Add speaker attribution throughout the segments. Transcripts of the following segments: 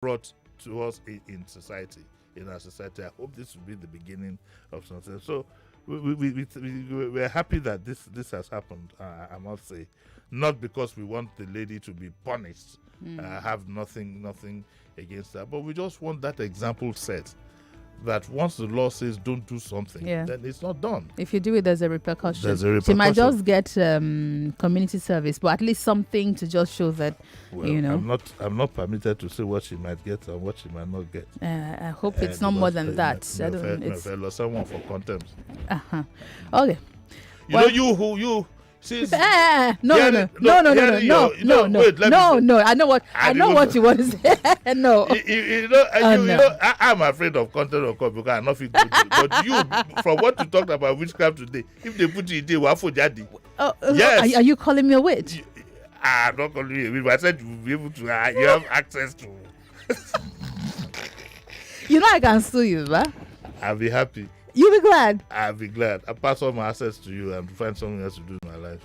Speaker 1: brought to us in society, in our society. I hope this will be the beginning of something. So we're happy that this has happened, I must say. Not because we want the lady to be punished. I have nothing against that. But we just want that example set that once the law says don't do something, then it's not done.
Speaker 2: If you do it, there's a repercussion. She might just get community service, but at least something to just show that,
Speaker 1: I'm not permitted to say what she might get and what she might not get.
Speaker 2: I hope it's not more than that.
Speaker 1: It's someone for contempt.
Speaker 2: Okay.
Speaker 1: You see,
Speaker 2: no. I know what you want to say. No.
Speaker 1: I'm afraid of content of court because I'm not feeling good. But you, from what you talked about witchcraft today, if they put you in there, what for daddy?
Speaker 2: Yes. Are you calling me a witch?
Speaker 1: I'm not calling you a witch, but I said you'll be able to. You have access to.
Speaker 2: I can sue you, right?
Speaker 1: I'll be happy.
Speaker 2: You'll be glad.
Speaker 1: I'll be glad. I pass all my assets to you and find something else to do in my life.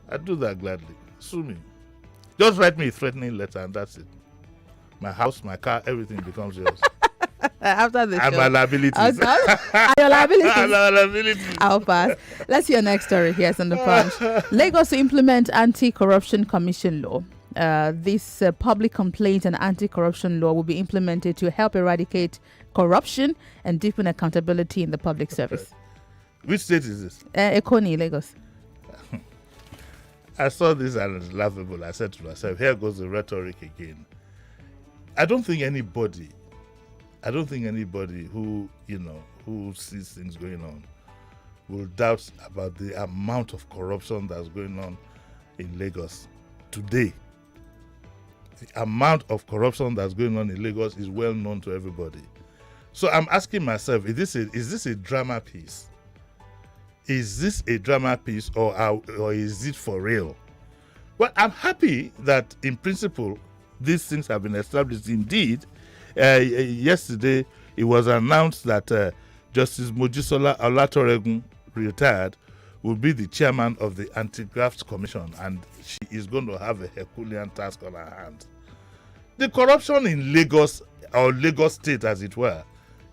Speaker 1: I'd do that gladly. Sue me. Just write me a threatening letter and that's it. My house, my car, everything becomes yours.
Speaker 2: After the show.
Speaker 1: And my liabilities.
Speaker 2: And your liabilities.
Speaker 1: And my liabilities.
Speaker 2: I'll pass. Let's hear next story here on the Punch. Lagos to implement anti-corruption commission law. This public complaint and anti-corruption law will be implemented to help eradicate corruption and deepen accountability in the public service.
Speaker 1: Which state is this?
Speaker 2: Ekoni, Lagos.
Speaker 1: I saw this and it was laughable. I said to myself, here goes the rhetoric again. I don't think anybody who sees things going on will doubt about the amount of corruption that's going on in Lagos today. The amount of corruption that's going on in Lagos is well known to everybody. So I'm asking myself, is this a drama piece? Is this a drama piece or is it for real? Well, I'm happy that in principle these things have been established. Indeed, yesterday it was announced that Justice Mojisola Olatoregun, retired, will be the chairman of the Anti-Graft Commission, and she is going to have a Herculean task on her hands. The corruption in Lagos, or Lagos State as it were,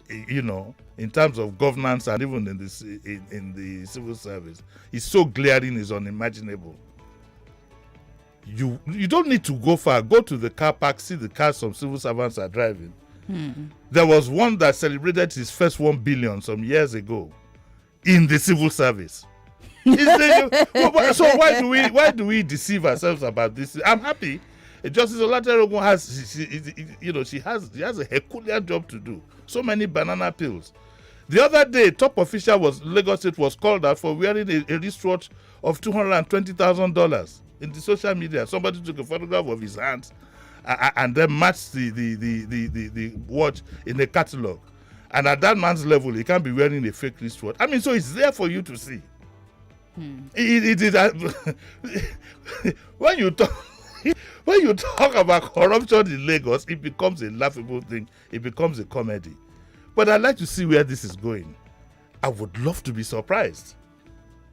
Speaker 1: in terms of governance and even in the civil service, is so glaring, is unimaginable. You don't need to go far. Go to the car park, see the cars some civil servants are driving. There was one that celebrated his first 1 billion some years ago in the civil service. So why do we deceive ourselves about this? I'm happy. Justice Olatoregun has a Herculean job to do. So many banana peels. The other day, top official Lagos State was called out for wearing a wristwatch of $220,000 in the social media. Somebody took a photograph of his hands and then matched the watch in a catalog. And at that man's level, he can't be wearing a fake wristwatch. I mean, so it's there for you to see. It is when you talk about corruption in Lagos, it becomes a laughable thing. It becomes a comedy. But I'd like to see where this is going. I would love to be surprised.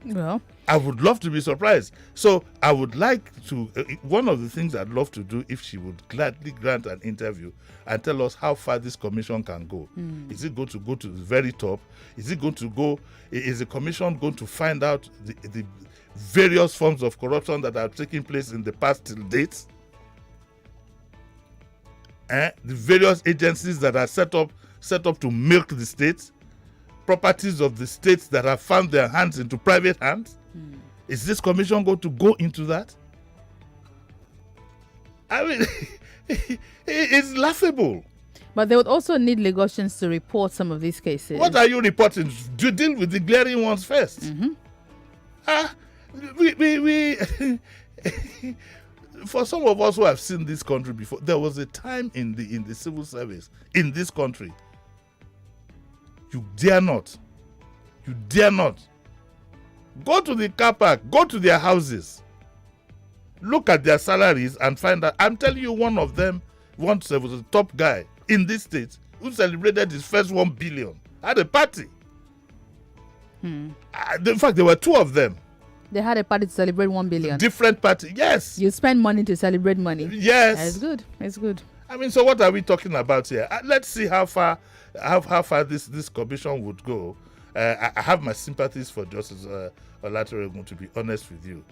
Speaker 2: Well,
Speaker 1: I would love to be surprised. So I would like to, one of the things I'd love to do, if she would gladly grant an interview and tell us how far this commission can go. Is it going to go to the very top? Is the commission going to find out the various forms of corruption that are taking place in the past till date? The various agencies that are set up to milk the states, properties of the states that have found their hands into private hands. Is this commission going to go into that? I mean, it's laughable.
Speaker 2: But they would also need Lagosians to report some of these cases.
Speaker 1: What are you reporting? Do you deal with the glaring ones first? We for some of us who have seen this country before, there was a time in the civil service in this country. You dare not go to the car park, go to their houses, look at their salaries and find out. I'm telling you, one of them once was a top guy in this state who celebrated his first 1 billion at a party. In fact, there were two of them.
Speaker 2: They had a party to celebrate 1 billion.
Speaker 1: Different party, yes.
Speaker 2: You spend money to celebrate money.
Speaker 1: Yes.
Speaker 2: It's good. It's good.
Speaker 1: I mean, so what are we talking about here? Let's see how far this commission would go. I have my sympathies for Justice Olatunji, to be honest with you.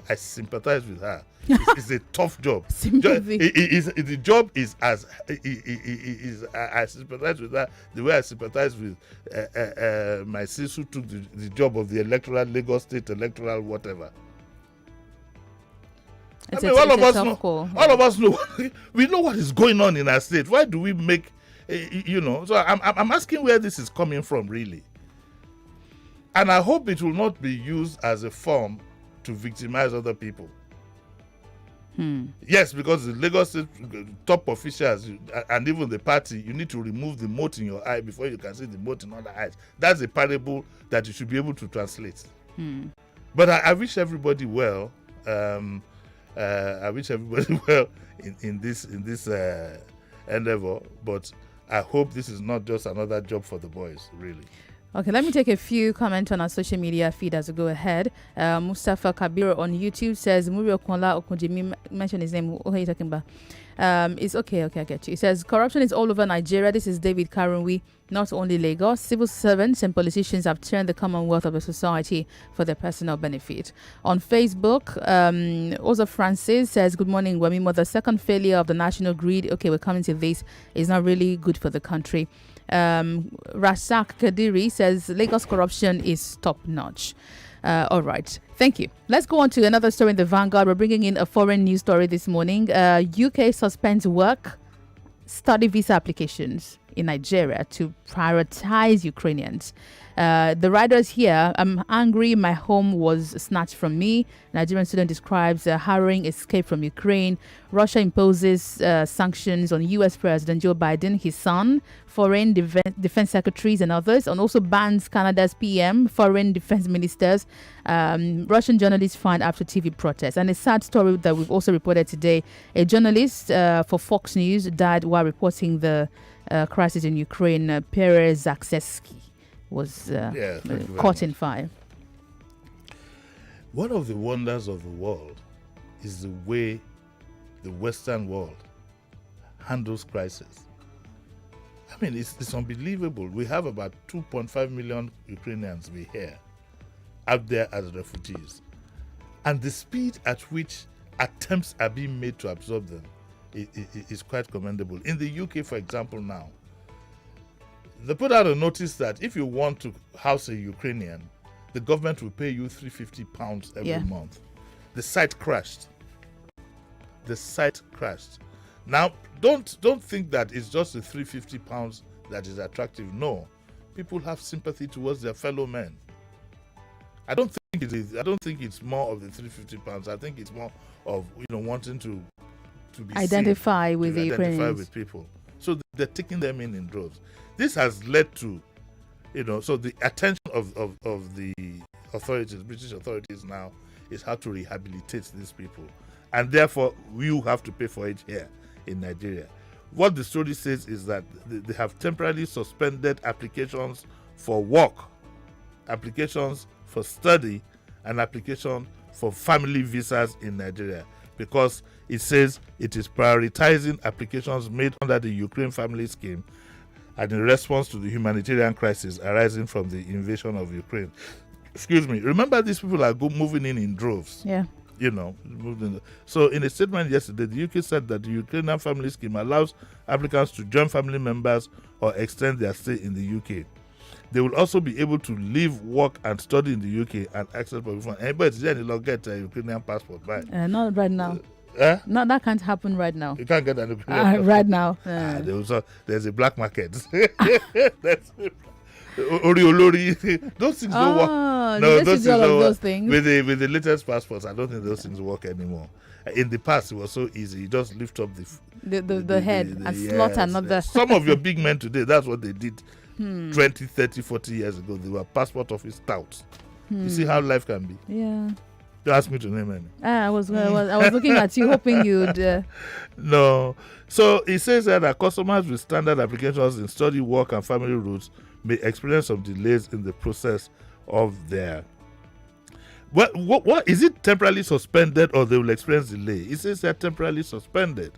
Speaker 1: I sympathize with her. It's a tough job. The job is as I sympathize with her the way I sympathize with my sis who took the job of the Lagos State electoral whatever. All of us know. We know what is going on in our state. Why do we make, So I'm asking where this is coming from, really. And I hope it will not be used as a form to victimize other people. Yes, because the Lagos State top officials and even the party, you need to remove the mote in your eye before you can see the mote in other eyes. That's a parable that you should be able to translate. But I wish everybody well. I wish everybody well in this endeavor. But I hope this is not just another job for the boys, really.
Speaker 2: Okay, let me take a few comments on our social media feed as we go ahead. Mustafa Kabir on YouTube says, Muri Okunla Okunjimi, mention his name. What are you talking about? It's okay, I get you. He says, corruption is all over Nigeria. This is David Karunwi, not only Lagos. Civil servants and politicians have turned the commonwealth of the society for their personal benefit. On Facebook, Oza Francis says, good morning, Wemimo. The second failure of the national grid, okay, we're coming to this, is not really good for the country. Rasak Kadiri says Lagos corruption is top notch. All right, thank you. Let's go on to another story in the Vanguard. We're bringing in a foreign news story this morning. UK suspends work study visa applications in Nigeria to prioritize Ukrainians. The writers here, I'm angry my home was snatched from me. Nigerian student describes a harrowing escape from Ukraine. Russia imposes sanctions on US President Joe Biden, his son, foreign defense secretaries and others, and also bans Canada's PM, foreign defense ministers. Russian journalists fined after TV protests. And a sad story that we've also reported today, a journalist for Fox News died while reporting the crisis in Ukraine. Perez Zakseski was caught in fire.
Speaker 1: One of the wonders of the world is the way the Western world handles crisis. I mean, it's unbelievable. We have about 2.5 million Ukrainians out there as refugees. And the speed at which attempts are being made to absorb them is quite commendable. In the UK, for example, now, they put out a notice that if you want to house a Ukrainian, the government will pay you £350 every month. The site crashed. Now, don't think that it's just the £350 that is attractive. No, people have sympathy towards their fellow men. I don't think it is. I don't think it's more of the £350. I think it's more of wanting to be
Speaker 2: identify with the Ukrainians.
Speaker 1: Identify with people. So they're taking them in droves. This has led to, so the attention of the authorities, British authorities now, is how to rehabilitate these people. And therefore, we have to pay for it here in Nigeria. What the story says is that they have temporarily suspended applications for work, applications for study, and application for family visas in Nigeria, because it says it is prioritizing applications made under the Ukraine Family Scheme and in response to the humanitarian crisis arising from the invasion of Ukraine. Excuse me. Remember, these people are moving in droves.
Speaker 2: Yeah.
Speaker 1: So in a statement yesterday, the UK said that the Ukrainian Family Scheme allows applicants to join family members or extend their stay in the UK. They will also be able to live, work, and study in the UK and access public. Anybody get a Ukrainian passport, right?
Speaker 2: Not right now. No, that can't happen right now.
Speaker 1: You can't get an Ukrainian passport
Speaker 2: right now.
Speaker 1: There's a black market. Those things don't work. No, those things with the latest passports. I don't think those things work anymore. In the past, it was so easy. You just lift up
Speaker 2: the head and slot another.
Speaker 1: Some of your big men today, that's what they did 20, 30, 40 years ago. They were passport office touts. You see how life can be.
Speaker 2: Yeah.
Speaker 1: You asked me to name any.
Speaker 2: I was looking at you, hoping you'd.
Speaker 1: No. So it says that customers with standard applications in study, work, and family routes may experience some delays in the process of their. What is it temporarily suspended, or they will experience delay? It says they're temporarily suspended.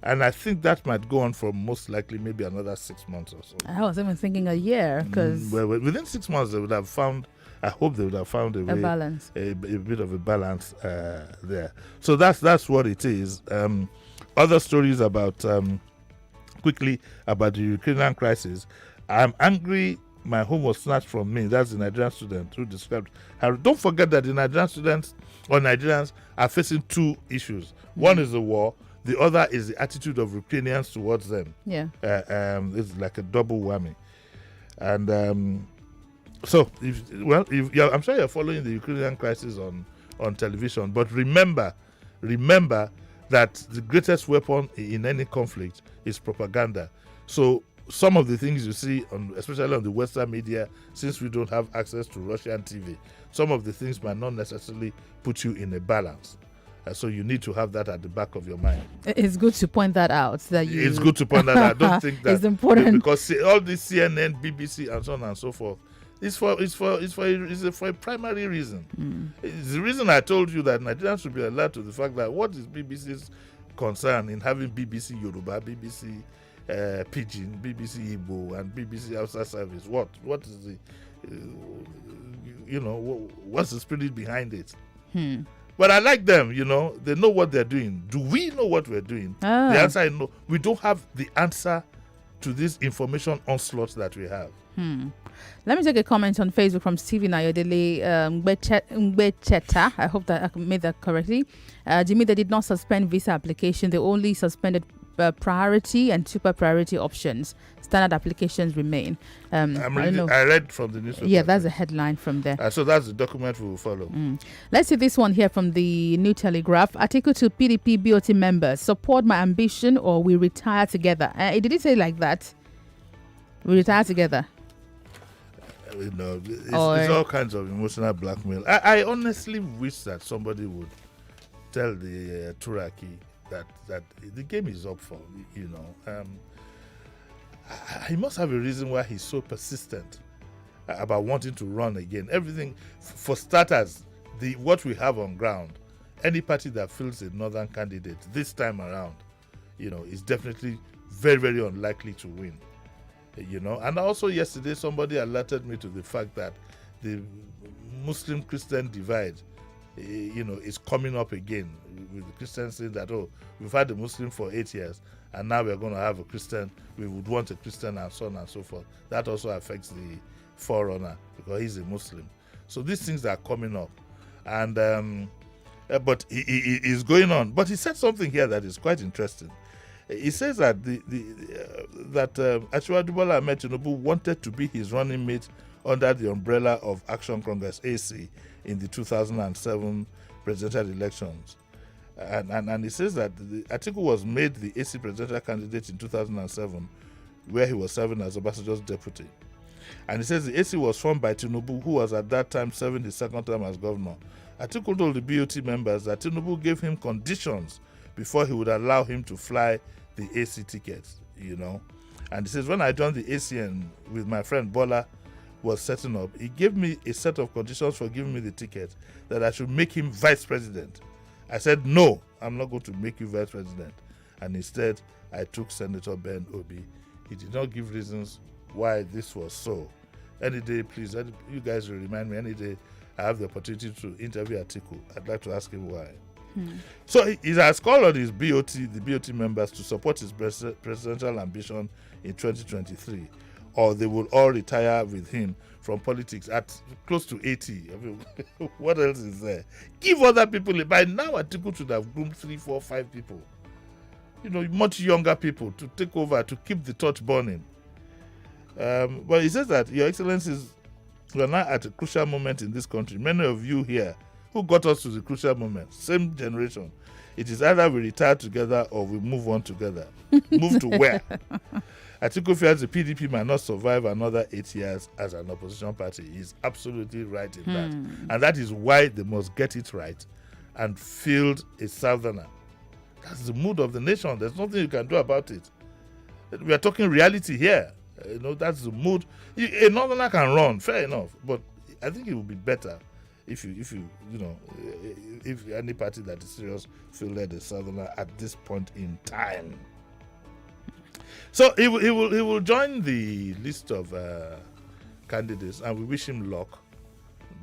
Speaker 1: And I think that might go on for most likely maybe another 6 months or so.
Speaker 2: I was even thinking a year, because
Speaker 1: Well, within 6 months they would have found. I hope they would have found a way,
Speaker 2: balance.
Speaker 1: a bit of a balance there. So that's what it is. Other stories about quickly about the Ukrainian crisis. I'm angry. My home was snatched from me. That's the Nigerian student who described how. Don't forget that the Nigerian students or Nigerians are facing two issues. One is the war. The other is the attitude of Ukrainians towards them.
Speaker 2: Yeah.
Speaker 1: It's like a double whammy. And so, I'm sure you're following the Ukrainian crisis on television, but remember that the greatest weapon in any conflict is propaganda. So some of the things you see, especially on the Western media, since we don't have access to Russian TV, some of the things might not necessarily put you in a balance. So you need to have that at the back of your mind.
Speaker 2: It's good to point that out.
Speaker 1: It's good to point that out. I don't think that
Speaker 2: it's important,
Speaker 1: because all this CNN, BBC, and so on and so forth, it's for a primary reason. It's the reason I told you that Nigerians should be alert to the fact that what is BBC's concern in having BBC Yoruba, BBC Pidgin, BBC Igbo, and BBC Hausa service? What is the what's the spirit behind it? But I like them, they know what they're doing. Do we know what we're doing? The answer is no. We don't have the answer to this information onslaught that we have.
Speaker 2: Let me take a comment on Facebook from Stephen Ayodele Ngbecheta. I hope that I made that correctly. Jimi, they did not suspend visa application. They only suspended priority and super priority options. Standard applications remain. I read from the newspaper. Yeah, that's a headline from there.
Speaker 1: So that's the document we will follow.
Speaker 2: Let's see this one here from the New Telegraph. Article to PDP BOT members: support my ambition or we retire together. Did it say like that? We retire together.
Speaker 1: It's all kinds of emotional blackmail. I honestly wish that somebody would tell the Turaki that the game is up for. He must have a reason why he's so persistent about wanting to run again. Everything, for starters, what we have on ground, any party that fields a northern candidate this time around, is definitely very, very unlikely to win. And also yesterday somebody alerted me to the fact that the Muslim-Christian divide, is coming up again, with the Christians saying that, we've had a Muslim for 8 years and now we're going to have a Christian, we would want a Christian, and so on and so forth. That also affects the forerunner because he's a Muslim. So these things are coming up, and but he is going on. But he said something here that is quite interesting. He says that Asiwaju Bola Ahmed Tinubu wanted to be his running mate under the umbrella of Action Congress AC in the 2007 presidential elections. And he says that Atiku was made the AC presidential candidate in 2007, where he was serving as Obasanjo's deputy. And he says the AC was formed by Tinubu, who was at that time serving his second term as governor. Atiku told the BOT members that Tinubu gave him conditions before he would allow him to fly the AC tickets, And he says, when I joined the ACN with my friend Bola was setting up, he gave me a set of conditions for giving me the ticket, that I should make him vice president. I said, no, I'm not going to make you vice president. And instead, I took Senator Ben Obi. He did not give reasons why this was so. Any day, please, you guys will remind me, any day I have the opportunity to interview Atiku, I'd like to ask him why. So he has called on the BOT members to support his presidential ambition in 2023, or they will all retire with him from politics at close to 80. I mean, what else is there? Give other people. By now, Atiku should have groomed 3, 4, 5 people. Much younger people to take over, to keep the torch burning. But he says that, Your Excellencies, we are now at a crucial moment in this country. Many of you here who got us to the crucial moment, same generation. It is either we retire together or we move on together. Move to where? Atiku fears the PDP might not survive another 8 years as an opposition party. He's absolutely right in that. And that is why they must get it right and field a southerner. That's the mood of the nation. There's nothing you can do about it. We are talking reality here. That's the mood. A northerner can run, fair enough. But I think it would be better if any party that is serious feel led a southerner at this point in time. So he will join the list of candidates, and we wish him luck.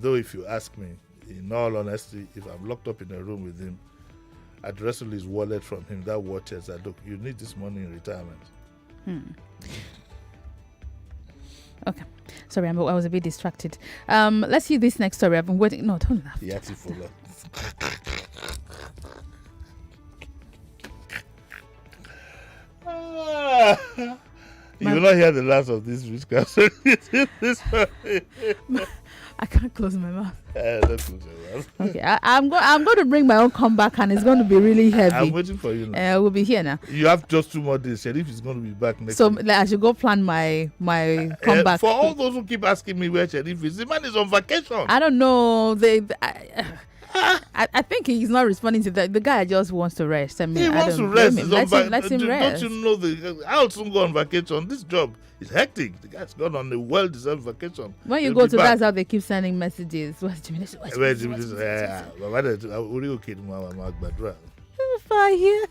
Speaker 1: Though if you ask me, in all honesty, if I'm locked up in a room with him, I'd wrestle his wallet from him. That watches that, look, you need this money in retirement.
Speaker 2: Okay. Sorry, I was a bit distracted. Let's see this next story. I've been waiting. No, don't laugh.
Speaker 1: Yati Fuller. You will not hear the last of this witchcraft.
Speaker 2: I can't close my mouth.
Speaker 1: Don't close your mouth.
Speaker 2: Okay, I'm going to bring my own comeback, and it's going to be really heavy.
Speaker 1: I'm waiting for you now.
Speaker 2: We'll be here now.
Speaker 1: You have just 2 more days. Sheriff is going to be back next
Speaker 2: So
Speaker 1: week.
Speaker 2: I should go plan my comeback.
Speaker 1: For all those who keep asking me where Sheriff is, the man is on vacation.
Speaker 2: I don't know. I think he's not responding to that. The guy just wants to rest. I mean,
Speaker 1: He wants to rest.
Speaker 2: Let him rest.
Speaker 1: Don't you know I'll soon go on vacation. This job is hectic. The guy's gone on a well-deserved vacation.
Speaker 2: When you
Speaker 1: He'll
Speaker 2: go
Speaker 1: be
Speaker 2: to,
Speaker 1: back.
Speaker 2: that's how they keep sending messages. Where's Jimmy?
Speaker 1: Where's Jimmy?
Speaker 2: Fire.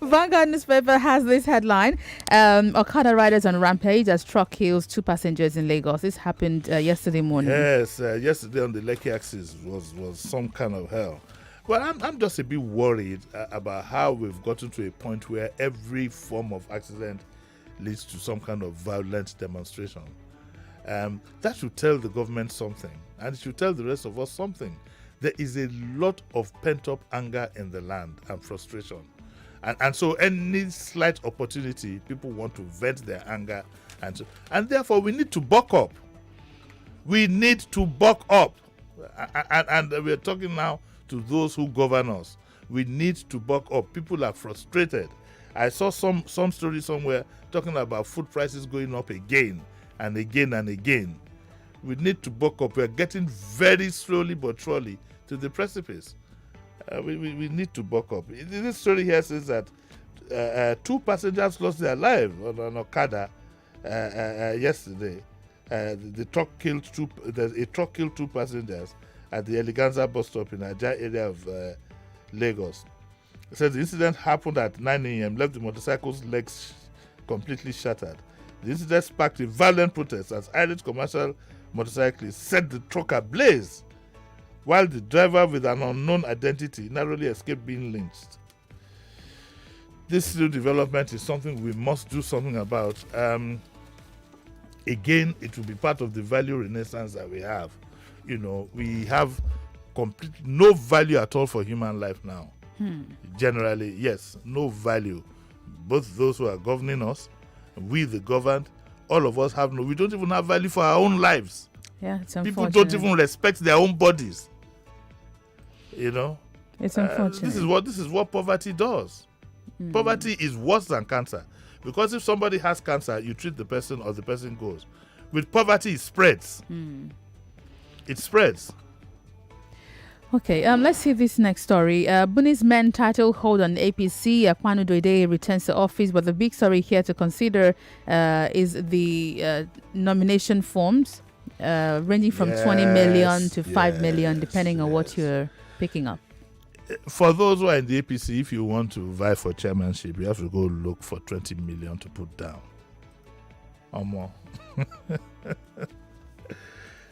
Speaker 2: Vanguard newspaper has this headline: Okada riders on rampage as truck kills 2 passengers in Lagos. This happened yesterday morning.
Speaker 1: Yes, yesterday on the Lekki axis was some kind of hell. But I'm just a bit worried about how we've gotten to a point where every form of accident leads to some kind of violent demonstration. That should tell the government something, and it should tell the rest of us something. There is a lot of pent-up anger in the land and frustration. And so any slight opportunity, people want to vent their anger. And therefore, we need to buck up. We need to buck up. And we're talking now to those who govern us. We need to buck up. People are frustrated. I saw some story somewhere talking about food prices going up again and again and again. We need to buck up. We're getting very slowly but surely to the precipice. We need to buck up. This story here says that 2 passengers lost their lives on Okada yesterday. The truck killed 2 passengers at the Eleganza bus stop in Ajah area of Lagos. It says the incident happened at 9 a.m., left the motorcycle's legs completely shattered. The incident sparked a violent protest as Irish commercial motorcyclists set the truck ablaze, while the driver with an unknown identity narrowly escaped being lynched. This new development is something we must do something about. Again, it will be part of the value renaissance that we have. We have no value at all for human life now. Generally, yes, no value. Both those who are governing us, we the governed, all of us we don't even have value for our own lives.
Speaker 2: Yeah, it's
Speaker 1: People
Speaker 2: unfortunate.
Speaker 1: don't even respect their own bodies.
Speaker 2: It's unfortunate.
Speaker 1: This is what poverty does. Poverty is worse than cancer, because if somebody has cancer, you treat the person or the person goes. With poverty, it spreads. It spreads.
Speaker 2: Okay, let's see this next story. Buni's men title hold on APC. Kwanu Doide returns to office, but the big story here to consider is the nomination forms, ranging from 20 million to 5 million, depending on what you're picking up.
Speaker 1: For those who are in the APC, if you want to vie for chairmanship, you have to go look for 20 million to put down or more.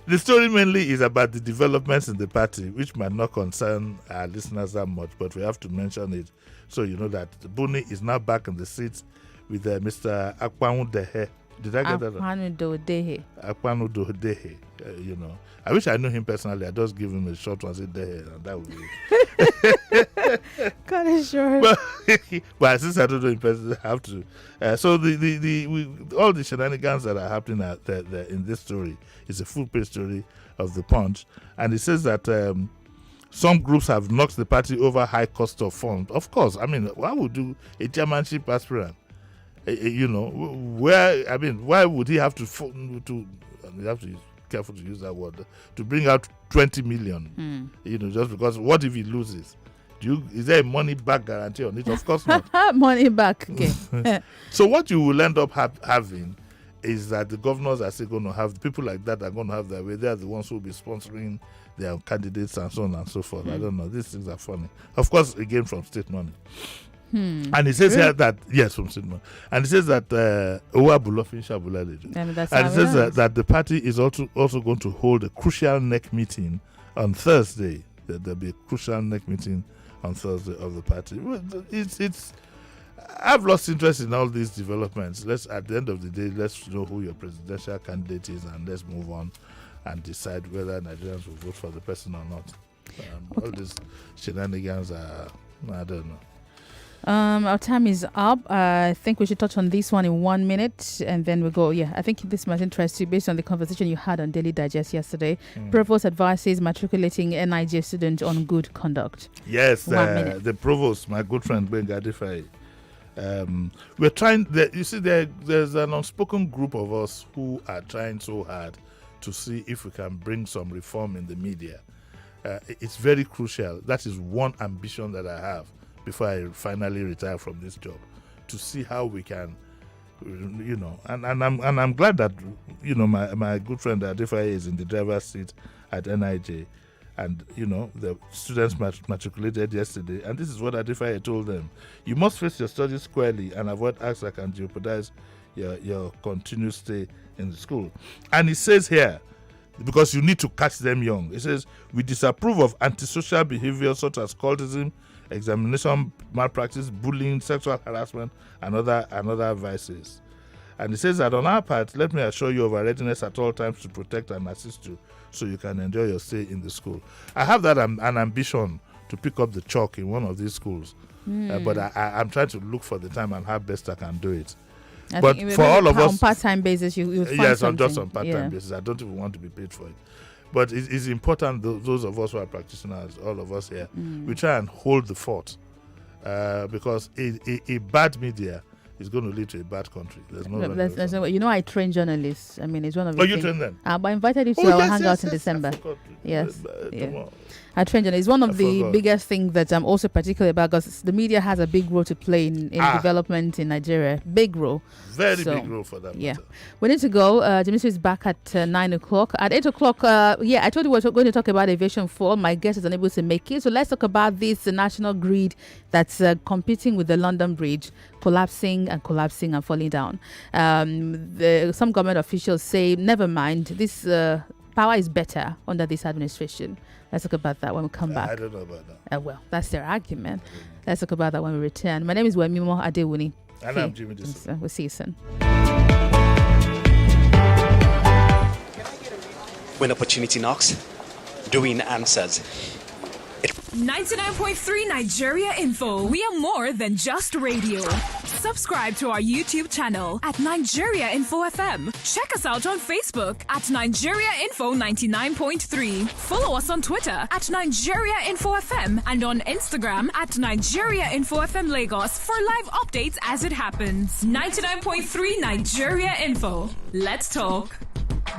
Speaker 1: The story mainly is about the developments in the party, which might not concern our listeners that much, but we have to mention it so you know that Buni is now back in the seat with Mr. Akpanu Dehe. Did I get that?
Speaker 2: Akpanu Dodehe.
Speaker 1: Akpanu Dodehe. I wish I knew him personally. I just give him a short one, say Dehe, and that would be it.
Speaker 2: Kind of sure.
Speaker 1: But since I don't know him personally, I have to. So all the shenanigans that are happening in this story is a full-page story of the Punch, and it says that some groups have knocked the party over high cost of funds. Of course, I mean, why would do a chairmanship aspirant? Why would he have to? You have to be careful to use that word, to bring out 20 million. Just because what if he loses? Is there a money back guarantee on it? Of course not.
Speaker 2: Money back. Okay.
Speaker 1: So what you will end up having is that the governors are still going to have, people like that are going to have their way. They are the ones who will be sponsoring their candidates and so on and so forth. I don't know. These things are funny. Of course, again, from state money. And it says here that, yes, from state money. And it says that, and it says that the party is also going to hold a crucial neck meeting on Thursday. There'll be a crucial neck meeting on Thursday of the party. I've lost interest in all these developments. At the end of the day, let's know who your presidential candidate is, and let's move on and decide whether Nigerians will vote for the person or not. All these shenanigans are, I don't know.
Speaker 2: Our time is up. I think we should touch on this one in 1 minute and then we'll go. Yeah, I think this might interest you based on the conversation you had on Daily Digest yesterday. Provost advises matriculating NIJ students on good conduct.
Speaker 1: Yes, the provost, my good friend Benga Adefai. We're trying, you see, there's an unspoken group of us who are trying so hard to see if we can bring some reform in the media. It's very crucial. That is one ambition that I have before I finally retire from this job, to see how we can, and I'm glad that, my good friend Adefai is in the driver's seat at NIJ, and the students matriculated yesterday, and this is what Adefai told them: you must face your studies squarely and avoid acts that can jeopardize your continued stay in the school. And it says here, because you need to catch them young, it says, we disapprove of antisocial behavior such as cultism, examination malpractice, bullying, sexual harassment, and other vices. And it says that on our part, let me assure you of our readiness at all times to protect and assist you so you can enjoy your stay in the school. I have that an ambition to pick up the chalk in one of these schools, but I'm trying to look for the time and how best I can do it. But for all of us,
Speaker 2: on part-time basis, you find
Speaker 1: yes,
Speaker 2: something.
Speaker 1: just on part-time basis. I don't even want to be paid for it. But it's important, those of us who are practitioners, all of us here, we try and hold the fort, because a bad media is going to lead to a bad country. There's no
Speaker 2: I train journalists. I mean, it's one of the
Speaker 1: things. You train them?
Speaker 2: I invited you to our hangout in December. Yes. I train journalists. It's one of the biggest things that I'm also particular about, because the media has a big role to play in development in Nigeria. Big role.
Speaker 1: Very big role for that.
Speaker 2: Yeah. We need to go. Jimi is back at 9 o'clock. At 8 o'clock, I told you we were going to talk about aviation fall. My guest is unable to make it. So let's talk about this national grid that's competing with the London Bridge, collapsing and falling down. Some government officials say, never mind, this power is better under this administration. Let's talk about that when we come back.
Speaker 1: I don't know about that.
Speaker 2: Well, that's their argument. Let's talk about that when we return. My name is Wemimo Adewuni.
Speaker 1: And I'm Jimi Disu.
Speaker 2: We'll see you soon.
Speaker 3: When opportunity knocks, Doreen answers.
Speaker 4: 99.3 Nigeria Info. We are more than just radio. Subscribe to our YouTube channel at Nigeria Info FM. Check us out on Facebook at Nigeria Info 99.3. Follow us on Twitter at Nigeria Info FM and on Instagram at Nigeria Info FM Lagos for live updates as it happens. 99.3 Nigeria Info. Let's talk.